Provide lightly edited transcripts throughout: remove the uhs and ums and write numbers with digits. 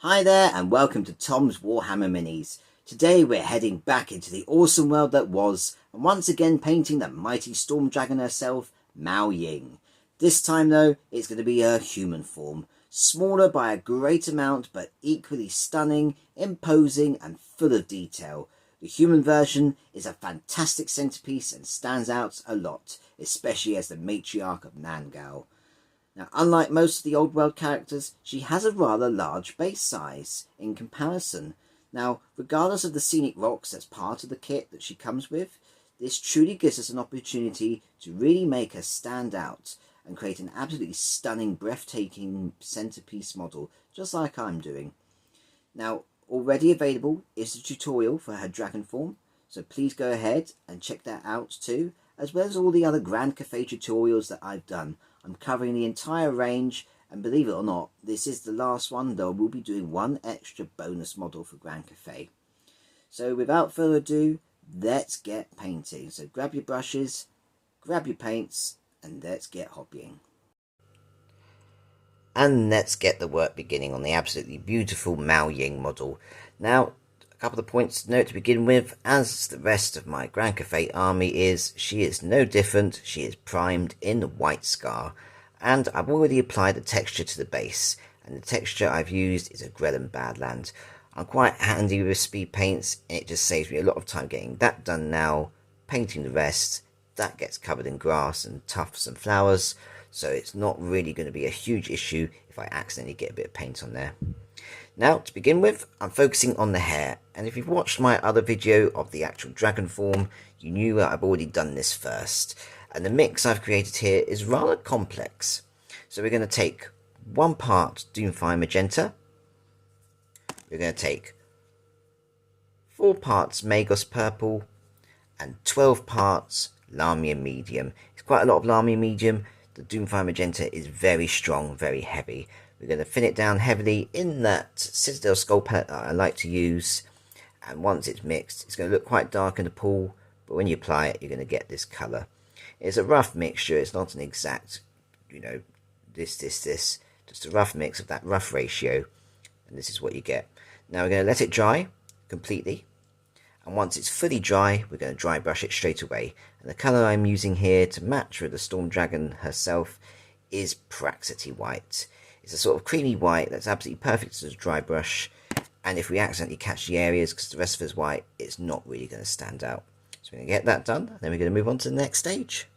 Hi there and welcome to Tom's Warhammer Minis. Today we're heading back into the awesome world that was and once again painting the mighty storm dragon herself, Miao Ying. This time though, it's going to be her human form, smaller by a great amount but equally stunning, imposing and full of detail. The human version is a fantastic centrepiece and stands out a lot, especially as the matriarch of Nangao. Now, unlike most of the old world characters, she has a rather large base size in comparison. Now, regardless of the scenic rocks that's part of the kit that she comes with, this truly gives us an opportunity to really make her stand out and create an absolutely stunning, breathtaking centerpiece model, just like I'm doing. Now, already available is the tutorial for her dragon form, so please go ahead and check that out too, as well as all the other Grand Cathay tutorials that I've done. I'm covering the entire range, and believe it or not, this is the last one, though I will be doing one extra bonus model for Grand Cathay. So without further ado, let's get painting. So grab your brushes, grab your paints, and let's get hobbying. And let's get the work beginning on the absolutely beautiful Miao Ying model. Now, a couple of points to note to begin with, as the rest of my Grand Cathay army is, she is no different. She is primed in white scar, and I've already applied the texture to the base, and the texture I've used is a Grellan Badland. I'm quite handy with speed paints, and it just saves me a lot of time getting that done now, painting the rest. That gets covered in grass and tufts and flowers, so it's not really going to be a huge issue if I accidentally get a bit of paint on there. Now, to begin with, I'm focusing on the hair, and if you've watched my other video of the actual dragon form, you knew that I've already done this first, and the mix I've created here is rather complex. So we're going to take 1 part Doomfire Magenta, we're going to take 4 parts Magos Purple, and 12 parts Lahmium Medium. It's quite a lot of Lahmium Medium. The Doomfire Magenta is very strong, very heavy. We're going to thin it down heavily in that Citadel Skull palette that I like to use. And once it's mixed, it's going to look quite dark in the pool, but when you apply it, you're going to get this colour. It's a rough mixture. It's not an exact, this. Just a rough mix of that rough ratio. And this is what you get. Now we're going to let it dry completely. And once it's fully dry, we're going to dry brush it straight away. And the colour I'm using here to match with the Storm Dragon herself is Praxity White. It's a sort of creamy white that's absolutely perfect as a dry brush, and if we accidentally catch the areas because the rest of it is white, it's not really going to stand out. So we're going to get that done, and then we're going to move on to the next stage.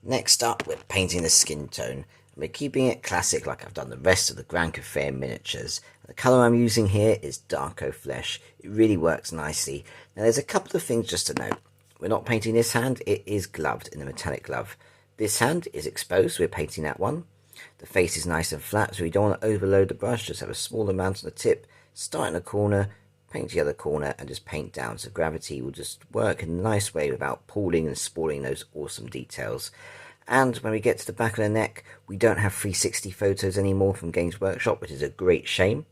Next up, we're painting the skin tone. We're keeping it classic like I've done the rest of the Grand Cathay miniatures. The colour I'm using here is Darkoath Flesh. It really works nicely. Now there's a couple of things just to note. We're not painting this hand, it is gloved in a metallic glove. This hand is exposed, so we're painting that one. The face is nice and flat, so we don't want to overload the brush. Just have a small amount on the tip, start in a corner, paint the other corner, and just paint down. So gravity will just work in a nice way without pooling and spoiling those awesome details. And when we get to the back of the neck, we don't have 360 photos anymore from Games Workshop, which is a great shame.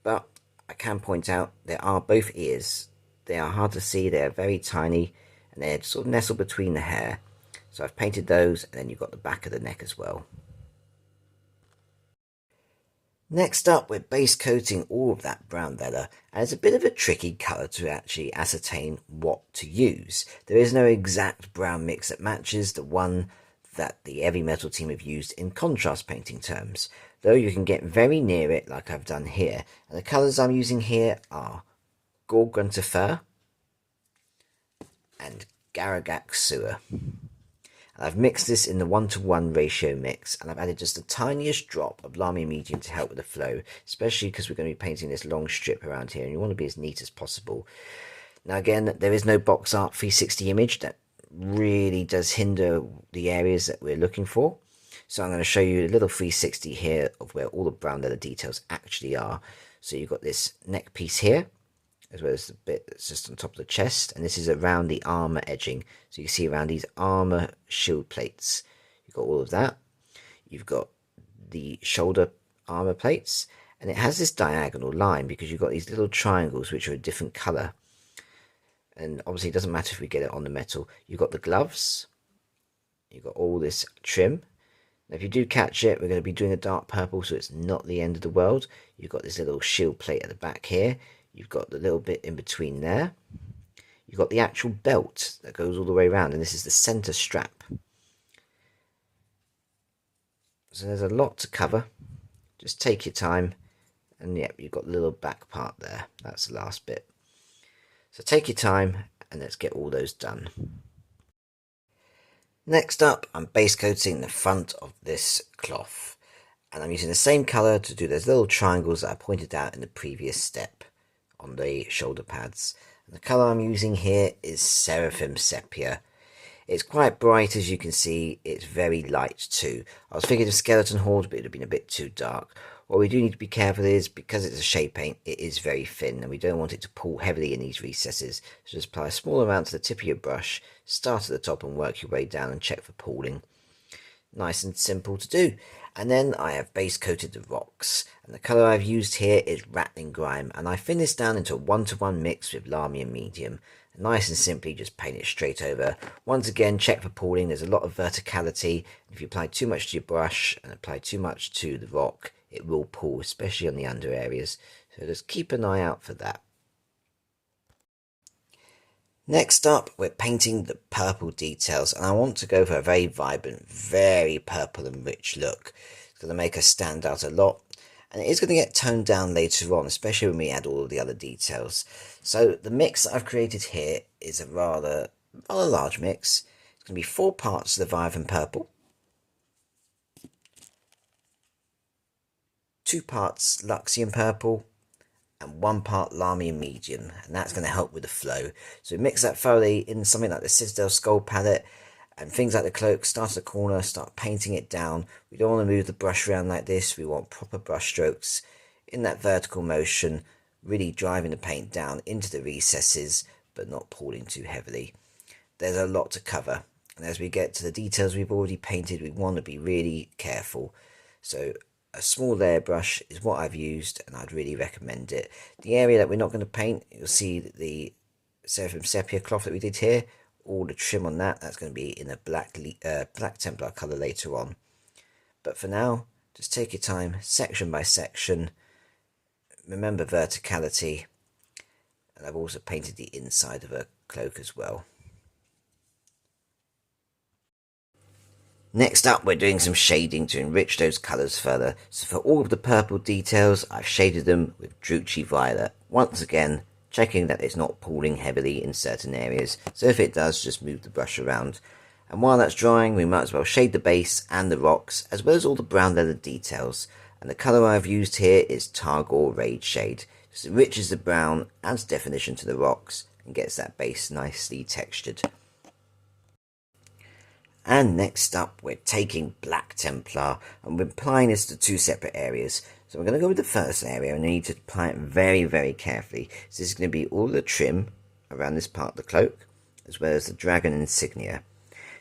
But I can point out there are both ears. They are hard to see, they are very tiny, and they're sort of nestled between the hair. So I've painted those, and then you've got the back of the neck as well. Next up, we're base coating all of that brown leather, and it's a bit of a tricky colour to actually ascertain what to use. There is no exact brown mix that matches the one that the Heavy Metal team have used in contrast painting terms, though you can get very near it like I've done here. And the colours I'm using here are Gorgunter Fur and Garagak Sewer. I've mixed this in the 1-to-1 ratio mix, and I've added just the tiniest drop of Lahmium Medium to help with the flow, especially because we're going to be painting this long strip around here and you want to be as neat as possible. Now again, there is no box art 360 image. That really does hinder the areas that we're looking for. So I'm going to show you a little 360 here of where all the brown leather details actually are. So you've got this neck piece here, as well as the bit that's just on top of the chest, and this is around the armor edging. So you can see around these armor shield plates, you've got all of that. You've got the shoulder armor plates, and it has this diagonal line because you've got these little triangles which are a different color. And obviously it doesn't matter if we get it on the metal. You've got the gloves, you've got all this trim, Now, if you do catch it, we're going to be doing a dark purple, so it's not the end of the world. You've got this little shield plate at the back here. You've got the little bit in between there. You've got the actual belt that goes all the way around, and this is the center strap. So there's a lot to cover. Just take your time, and yep, you've got the little back part there. That's the last bit. So take your time, and let's get all those done. Next up, I'm base coating the front of this cloth, and I'm using the same colour to do those little triangles that I pointed out in the previous step on the shoulder pads. And the colour I'm using here is Seraphim Sepia. It's quite bright, as you can see. It's very light too. I was thinking of Skeleton Horde, but it would have been a bit too dark. What we do need to be careful is, because it's a shade paint, it is very thin, and we don't want it to pull heavily in these recesses. So just apply a small amount to the tip of your brush, start at the top and work your way down and check for pooling. Nice and simple to do. And then I have base coated the rocks, and the colour I've used here is Rattling Grime, and I thin this down into a 1-to-1 mix with Lahmium Medium. Nice and simply just paint it straight over. Once again, check for pooling. There's a lot of verticality. If you apply too much to your brush and apply too much to the rock, it will pull, especially on the under areas. So just keep an eye out for that. Next up, we're painting the purple details, and I want to go for a very vibrant, very purple and rich look. It's going to make us stand out a lot, and it is going to get toned down later on, especially when we add all of the other details. So the mix that I've created here is a rather large mix. It's going to be 4 parts of the Leviathan Purple, 2 parts Luxion Purple, and 1 part Lahmium Medium, and that's going to help with the flow. So mix that thoroughly in something like the Citadel Skull palette, and things like the cloak. Start at the corner, start painting it down. We don't want to move the brush around like this. We want proper brush strokes in that vertical motion, really driving the paint down into the recesses, but not pulling too heavily. There's a lot to cover, and as we get to the details we've already painted, we want to be really careful. So a small layer brush is what I've used, and I'd really recommend it. The area that we're not going to paint, you'll see the Seraphim Sepia cloth that we did here, all the trim on that's going to be in a black Templar colour later on. But for now, just take your time, section by section. Remember verticality, and I've also painted the inside of a cloak as well. Next up, we're doing some shading to enrich those colours further. So for all of the purple details, I've shaded them with Druchii Violet. Once again, checking that it's not pooling heavily in certain areas. So if it does, just move the brush around. And while that's drying, we might as well shade the base and the rocks, as well as all the brown leather details. And the colour I've used here is Targor Raid Shade. Just enriches the brown, adds definition to the rocks, and gets that base nicely textured. And next up, we're taking Black Templar, and we're applying this to 2 separate areas. So we're going to go with the first area, and you need to apply it very, very carefully. So this is going to be all the trim around this part of the cloak, as well as the dragon insignia.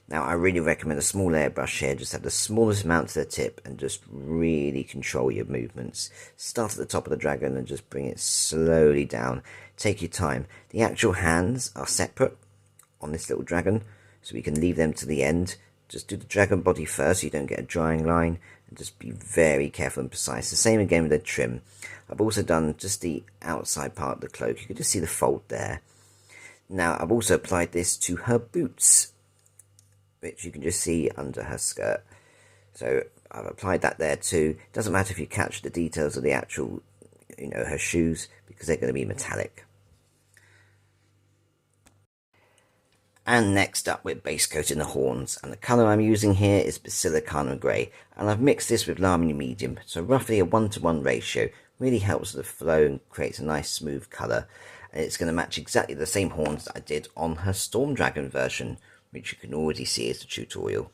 Now, I really recommend a small layer brush here. Just have the smallest amount to the tip, and just really control your movements. Start at the top of the dragon, and just bring it slowly down. Take your time. The actual hands are separate on this little dragon, so we can leave them to the end. Just do the dragon body first so you don't get a drying line, and just be very careful and precise. The same again with the trim. I've also done just the outside part of the cloak. You can just see the fold there. Now I've also applied this to her boots, which you can just see under her skirt. So I've applied that there too. It doesn't matter if you catch the details of the actual, her shoes, because they're going to be metallic. And next up, we're base coating the horns, and the colour I'm using here is Basilicana Grey, and I've mixed this with Lahmium Medium, so roughly a 1-to-1 ratio. Really helps with the flow and creates a nice smooth colour, and it's going to match exactly the same horns that I did on her Storm Dragon version, which you can already see as the tutorial.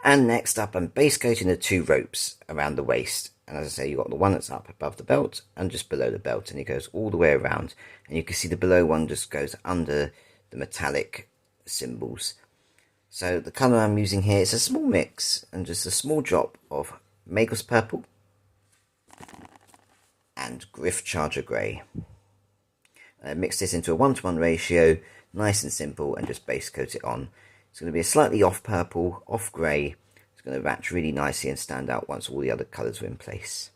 And next up, I'm base coating the 2 ropes around the waist. And as I say, you've got the one that's up above the belt and just below the belt, and it goes all the way around. And you can see the below one just goes under the metallic symbols. So the colour I'm using here is a small mix and just a small drop of Magos Purple and Gryph-Charger Grey. Mix this into a 1-to-1 ratio, nice and simple, and just base coat it on. It's going to be a slightly off purple, off grey. It's going to match really nicely and stand out once all the other colours are in place.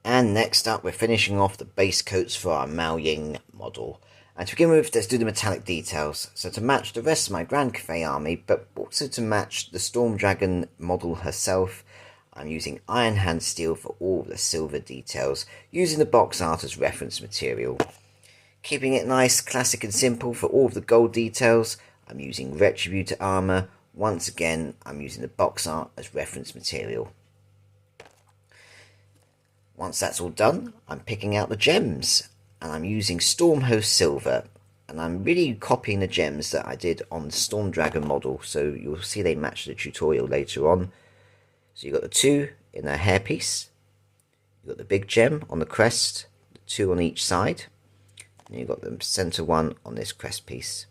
And next up, we're finishing off the base coats for our Miao Ying model. And to begin with, let's do the metallic details. So to match the rest of my Grand Cathay army, but also to match the Storm Dragon model herself, I'm using Iron Hand Steel for all the silver details, using the box art as reference material. Keeping it nice, classic and simple for all of the gold details, I'm using Retributor armor. Once again, I'm using the box art as reference material. Once that's all done, I'm picking out the gems, and I'm using Stormhost Silver, and I'm really copying the gems that I did on the Storm Dragon model, so you'll see they match the tutorial later on. So you've got the two in the hairpiece, you've got the big gem on the crest, the two on each side, and you've got the center one on this crest piece.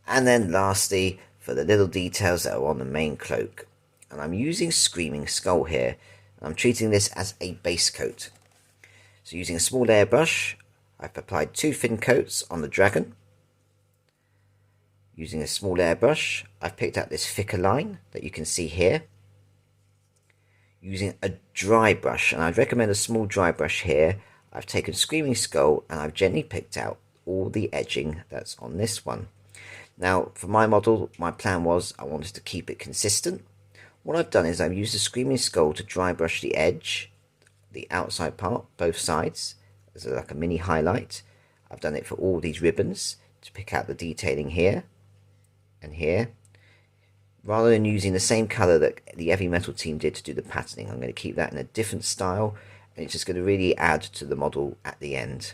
And then lastly, for the little details that are on the main cloak, and I'm using Screaming Skull here. I'm treating this as a base coat. So using a small airbrush, I've applied 2 thin coats on the dragon. Using a small airbrush, I've picked out this thicker line that you can see here. Using a dry brush, and I'd recommend a small dry brush here, I've taken Screaming Skull and I've gently picked out all the edging that's on this one. Now, for my model, my plan was I wanted to keep it consistent. What I've done is I've used the Screaming Skull to dry brush the edge, the outside part, both sides, as like a mini highlight. I've done it for all these ribbons to pick out the detailing here and here. Rather than using the same colour that the Heavy Metal team did to do the patterning, I'm going to keep that in a different style, and it's just going to really add to the model at the end.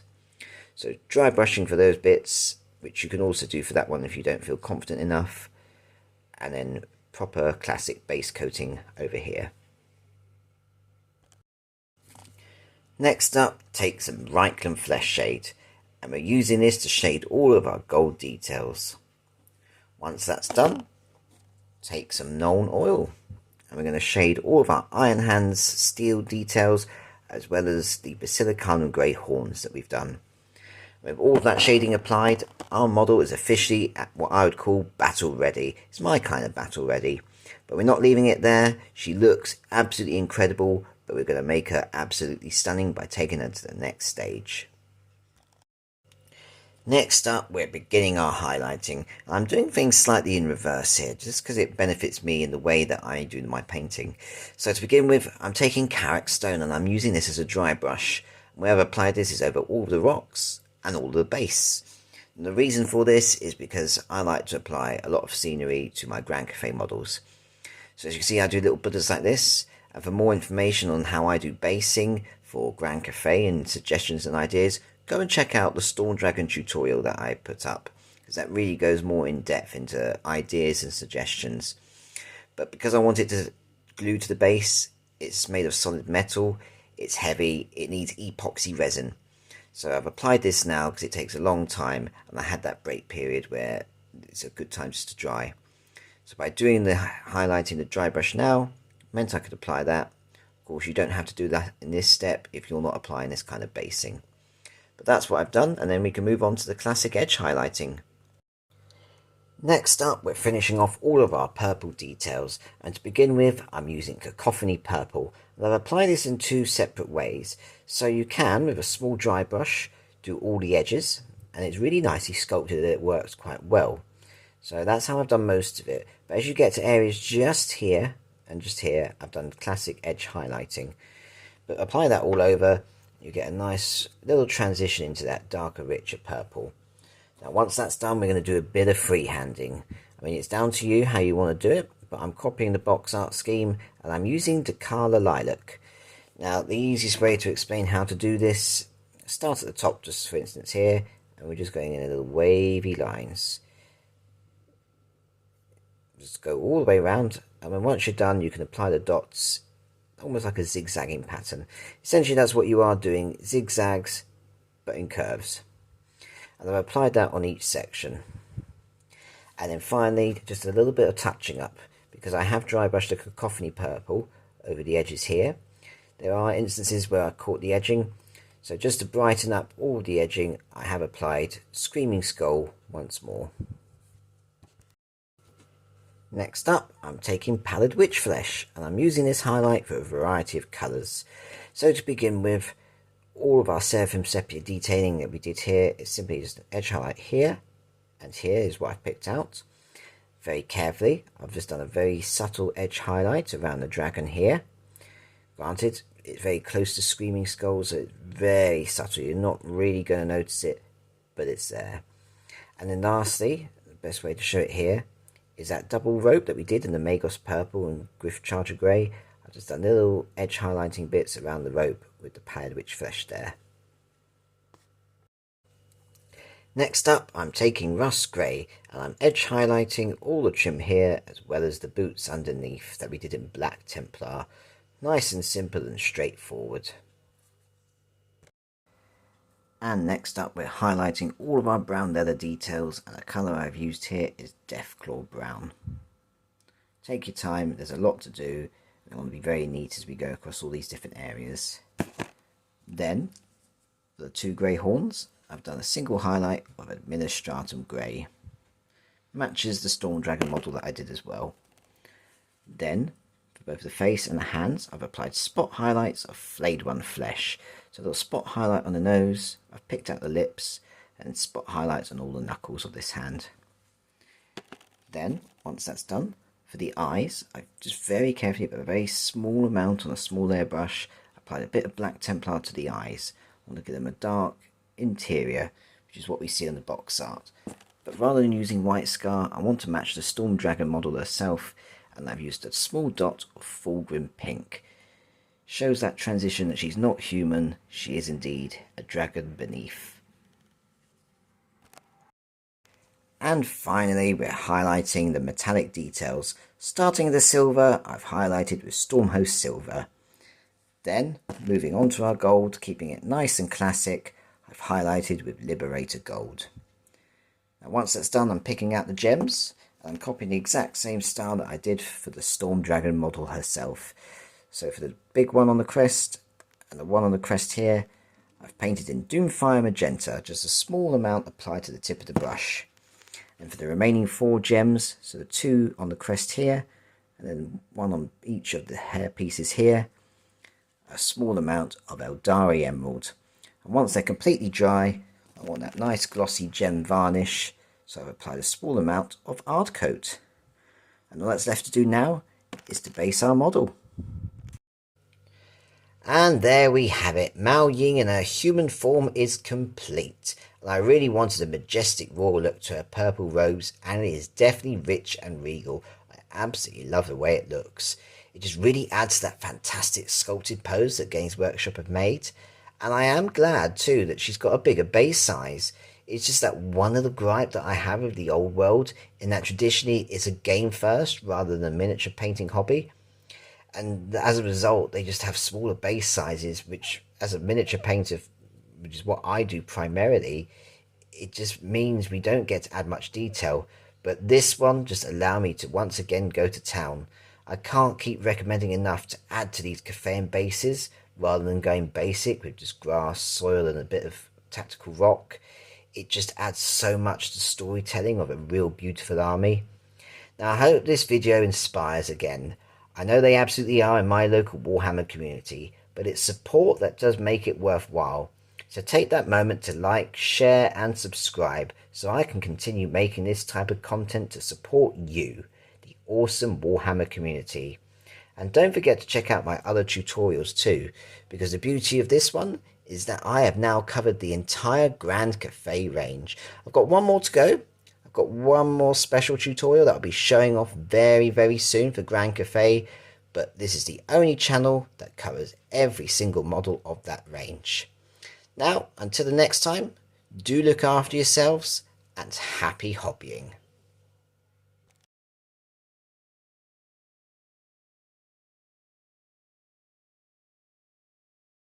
So dry brushing for those bits, which you can also do for that one if you don't feel confident enough, and then proper classic base coating over here. Next up, take some Lahmium Flesh shade, and we're using this to shade all of our gold details. Once that's done, take some Nuln Oil, and we're going to shade all of our Iron Hands steel details, as well as the Basilicanum Grey horns that we've done. With all of that shading applied, our model is officially at what I would call battle ready. It's my kind of battle ready. But we're not leaving it there. She looks absolutely incredible, but we're going to make her absolutely stunning by taking her to the next stage. Next up, we're beginning our highlighting. I'm doing things slightly in reverse here, just because it benefits me in the way that I do my painting. So to begin with, I'm taking Karak Stone, and I'm using this as a dry brush. Where I've applied this is over all the rocks and all the base. And the reason for this is because I like to apply a lot of scenery to my Grand Cathay models. So as you can see, I do little butters like this, and for more information on how I do basing for Grand Cathay and suggestions and ideas, go and check out the Storm Dragon tutorial that I put up, because that really goes more in depth into ideas and suggestions. But because I want it to glue to the base, it's made of solid metal, it's heavy, it needs epoxy resin. So I've applied this now because it takes a long time, and I had that break period where it's a good time just to dry. So by doing the highlighting the dry brush now, meant I could apply that. Of course, you don't have to do that in this step if you're not applying this kind of basing. But that's what I've done, and then we can move on to the classic edge highlighting. Next up, we're finishing off all of our purple details, and to begin with, I'm using Cacophony Purple. And I've applied this in 2 separate ways. So you can, with a small dry brush, do all the edges, and it's really nicely sculpted and it works quite well. So that's how I've done most of it. But as you get to areas just here and just here, I've done classic edge highlighting. But apply that all over, you get a nice little transition into that darker, richer purple. Now once that's done, we're going to do a bit of freehanding. I mean, it's down to you how you want to do it, but I'm copying the box art scheme, and I'm using Dakala Lilac. Now the easiest way to explain how to do this, start at the top, just for instance here, and we're just going in little wavy lines. Just go all the way around, and then once you're done, you can apply the dots, almost like a zigzagging pattern. Essentially that's what you are doing, zigzags, but in curves. And I've applied that on each section. And then finally, just a little bit of touching up, because I have dry brushed the Cacophony Purple over the edges here. There are instances where I caught the edging, so just to brighten up all the edging, I have applied Screaming Skull once more. Next up, I'm taking Pallid Witch Flesh, and I'm using this highlight for a variety of colours. So to begin with, all of our Seraphim Sepia detailing that we did here is simply just an edge highlight here, and here is what I've picked out. Very carefully, I've just done a very subtle edge highlight around the dragon here. Granted, it's very close to Screaming Skulls, so it's very subtle, you're not really going to notice it, but it's there. And then lastly, the best way to show it here is that double rope that we did in the Magos Purple and Griff Charger Grey. I've just done little edge highlighting bits around the rope with the Pallid Witch Flesh there. Next up, I'm taking Rust Grey, and I'm edge highlighting all the trim here, as well as the boots underneath that we did in Black Templar. Nice and simple and straightforward. And next up, we're highlighting all of our brown leather details, and the colour I've used here is Deathclaw Brown. Take your time, there's a lot to do, and I want to be very neat as we go across all these different areas. Then, for the two grey horns, I've done a single highlight of Administratum Grey. Matches the Storm Dragon model that I did as well. Then, for both the face and the hands, I've applied spot highlights of Flayed One Flesh. So a little spot highlight on the nose, I've picked out the lips, and spot highlights on all the knuckles of this hand. Then, once that's done, for the eyes, I just very carefully, but a very small amount on a small airbrush, applied a bit of Black Templar to the eyes. I want to give them a dark interior, which is what we see on the box art. But rather than using White Scar, I want to match the Storm Dragon model herself, and I've used a small dot of Fulgrim Pink. Shows that transition that she's not human, she is indeed a dragon beneath. And finally, we're highlighting the metallic details. Starting with the silver, I've highlighted with Stormhost Silver. Then, moving on to our gold, keeping it nice and classic, I've highlighted with Liberator Gold. Now once that's done, I'm picking out the gems, and I'm copying the exact same style that I did for the Storm Dragon model herself. So for the big one on the crest, and the one on the crest here, I've painted in Doomfire Magenta, just a small amount applied to the tip of the brush. And for the remaining 4 gems, so the 2 on the crest here, and then 1 on each of the hair pieces here, a small amount of Eldari Emerald. And once they're completely dry, I want that nice glossy gem varnish, so I've applied a small amount of Ard Coat. And all that's left to do now is to base our model. And there we have it. Miao Ying in her human form is complete. And I really wanted a majestic royal look to her purple robes, and it is definitely rich and regal. I absolutely love the way it looks. It just really adds to that fantastic sculpted pose that Games Workshop have made. And I am glad too that she's got a bigger base size. It's just that one little gripe that I have with the old world, in that traditionally it's a game first rather than a miniature painting hobby. And as a result, they just have smaller base sizes, which as a miniature painter, which is what I do primarily, it just means we don't get to add much detail. But this one just allows me to once again go to town. I can't keep recommending enough to add to these Cathayan bases rather than going basic with just grass, soil and a bit of tactical rock. It just adds so much to storytelling of a real beautiful army. Now I hope this video inspires again. I know they absolutely are in my local Warhammer community, but it's support that does make it worthwhile. So take that moment to like, share and subscribe so I can continue making this type of content to support you, the awesome Warhammer community. And don't forget to check out my other tutorials too, because the beauty of this one is that I have now covered the entire Grand Cathay range. I've got one more to go. I've got one more special tutorial that I'll be showing off very, very soon for Grand Cathay, but this is the only channel that covers every single model of that range. Now, until the next time, do look after yourselves and happy hobbying.